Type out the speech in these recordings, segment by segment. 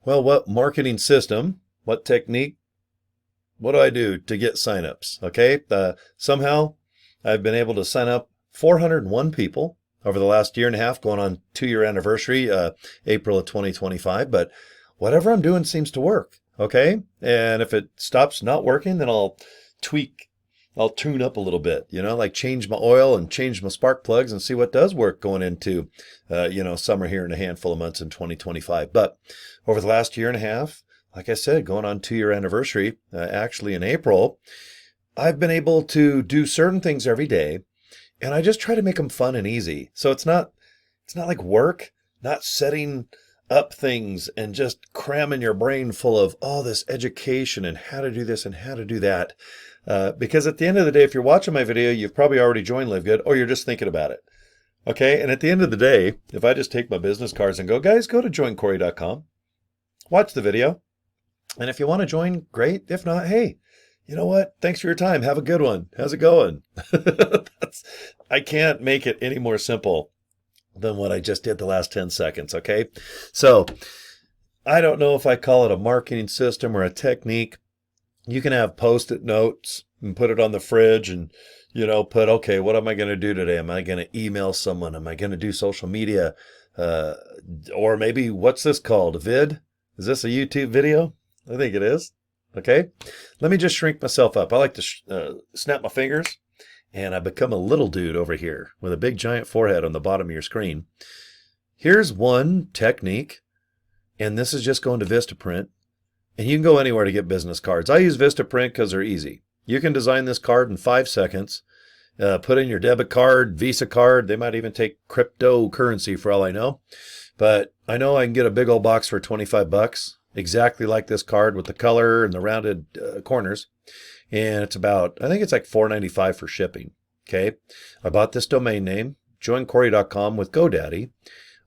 Well, what marketing system, what technique, what do I do to get signups? Okay, somehow I've been able to sign up 401 people over the last year and a half, going on 2-year anniversary, April of 2025. But whatever I'm doing seems to work. Okay, and if it stops not working, then I'll tweak. I'll tune up a little bit, like change my oil and change my spark plugs and see what does work going into, summer here in a handful of months in 2025. But over the last year and a half, like I said, going on 2-year anniversary, actually in April, I've been able to do certain things every day, and I just try to make them fun and easy. So it's not like work, not setting up things and just cramming your brain full of all this education and how to do this and how to do that. Because at the end of the day, if you're watching my video, you've probably already joined LiveGood, or you're just thinking about it. Okay, and at the end of the day, if I just take my business cards and go, guys, go to joincory.com, watch the video, and if you want to join, great. If not, hey, you know what? Thanks for your time. Have a good one. How's it going? I can't make it any more simple than what I just did the last 10 seconds, okay? So I don't know if I call it a marketing system or a technique. You can have Post-it notes and put it on the fridge and, put, okay, what am I going to do today? Am I going to email someone? Am I going to do social media? Or maybe, what's this called? A vid? Is this a YouTube video? I think it is. Okay. Let me just shrink myself up. I like to snap my fingers, and I become a little dude over here with a big giant forehead on the bottom of your screen. Here's one technique, and this is just going to Vistaprint. And you can go anywhere to get business cards. I use Vistaprint because they're easy. You can design this card in 5 seconds. Put in your debit card, Visa card. They might even take cryptocurrency for all I know. But I know I can get a big old box for $25, exactly like this card with the color and the rounded corners. And it's I think it's like $4.95 for shipping. Okay. I bought this domain name, joincory.com, with GoDaddy.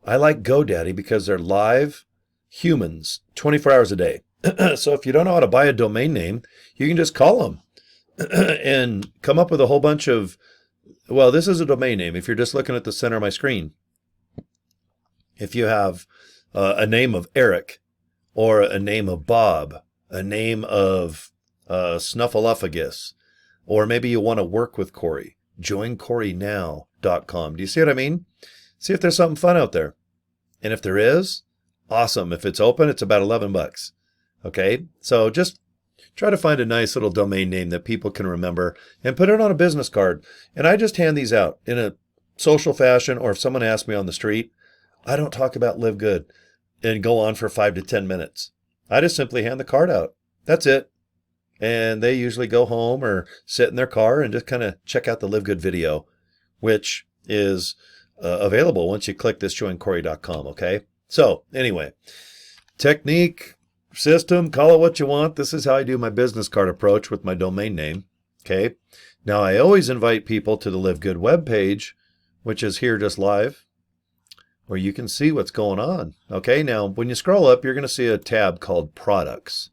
I like GoDaddy because they're live humans 24 hours a day. So if you don't know how to buy a domain name, you can just call them and come up with a whole bunch of, well, this is a domain name. If you're just looking at the center of my screen, if you have a name of Eric or a name of Bob, a name of Snuffleupagus, or maybe you want to work with Cory, joincorynow.com. Do you see what I mean? See if there's something fun out there. And if there is, awesome. If it's open, it's about $11. Okay, so just try to find a nice little domain name that people can remember and put it on a business card. And I just hand these out in a social fashion, or if someone asks me on the street, I don't talk about Live Good and go on for 5 to 10 minutes. I just simply hand the card out. That's it. And they usually go home or sit in their car and just kind of check out the Live Good video, which is available once you click this joincory.com. Okay, so anyway, technique, system, call it what you want. This is how I do my business card approach with my domain name. Okay. Now I always invite people to the Live Good webpage, which is here just live, where you can see what's going on. Okay. Now, when you scroll up, you're going to see a tab called Products,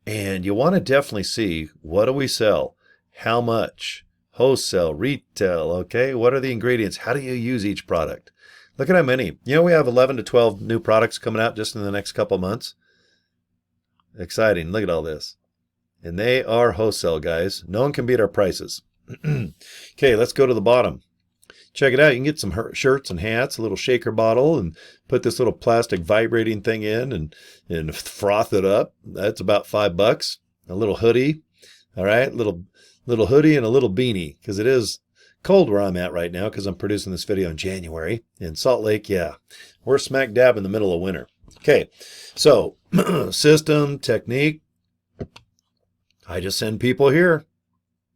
and you want to definitely see, what do we sell? How much? Wholesale, retail. Okay. What are the ingredients? How do you use each product? Look at how many. We have 11 to 12 new products coming out just in the next couple months. Exciting. Look at all this. And they are wholesale, guys. No one can beat our prices. Okay, let's go to the bottom. Check it out. You can get some shirts and hats, a little shaker bottle, and put this little plastic vibrating thing in and froth it up. That's about $5. A little hoodie. All right, little hoodie and a little beanie, because it is cold where I'm at right now, because I'm producing this video in January. In Salt Lake, yeah, we're smack dab in the middle of winter. Okay, so system, technique, I just send people here.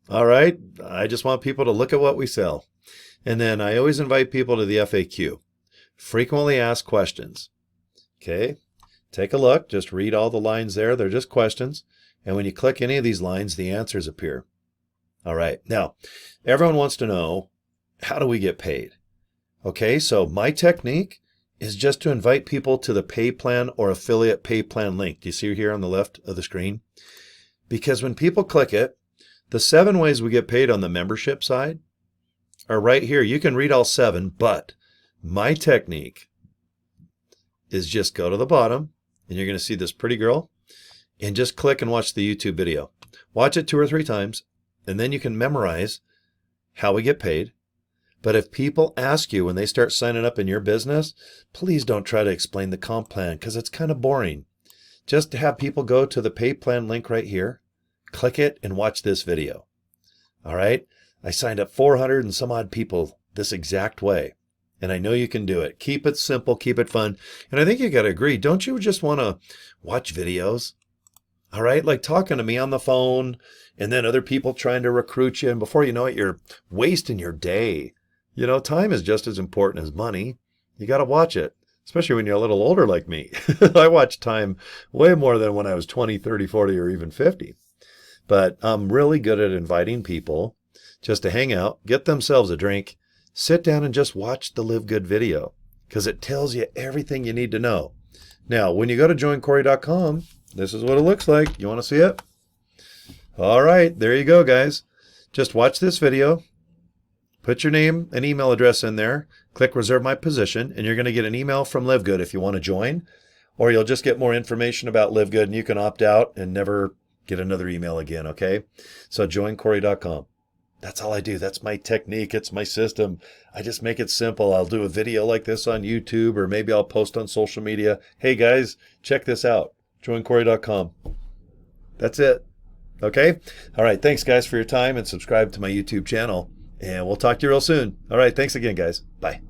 All right, I just want people to look at what we sell. And then I always invite people to the FAQ, frequently asked questions. Okay, take a look, just read all the lines there. They're just questions. And when you click any of these lines, the answers appear. All right, now, everyone wants to know, how do we get paid? Okay, so my technique is just to invite people to the pay plan or affiliate pay plan link. Do you see here on the left of the screen? Because when people click it, the 7 ways we get paid on the membership side are right here. You can read all 7, but my technique is just go to the bottom and you're going to see this pretty girl, and just click and watch the YouTube video. Watch it 2 or 3 times, and then you can memorize how we get paid. But if people ask you when they start signing up in your business, please don't try to explain the comp plan because it's kind of boring. Just have people go to the pay plan link right here, click it, and watch this video. All right? I signed up 400 and some odd people this exact way. And I know you can do it. Keep it simple, keep it fun. And I think you got to agree, don't you just want to watch videos? All right? Like talking to me on the phone and then other people trying to recruit you. And before you know it, you're wasting your day. You know, time is just as important as money. You got to watch it, especially when you're a little older like me. I watch time way more than when I was 20, 30, 40, or even 50. But I'm really good at inviting people just to hang out, get themselves a drink, sit down and just watch the Live Good video because it tells you everything you need to know. Now, when you go to joincory.com, this is what it looks like. You want to see it? All right, there you go, guys. Just watch this video. Put your name and email address in there, click reserve my position, and you're going to get an email from Live Good if you want to join, or you'll just get more information about Live Good and you can opt out and never get another email again, okay? So joincory.com. That's all I do. That's my technique. It's my system. I just make it simple. I'll do a video like this on YouTube, or maybe I'll post on social media. Hey guys, check this out. joincory.com. That's it. Okay? All right. Thanks guys for your time, and subscribe to my YouTube channel. And we'll talk to you real soon. All right. Thanks again, guys. Bye.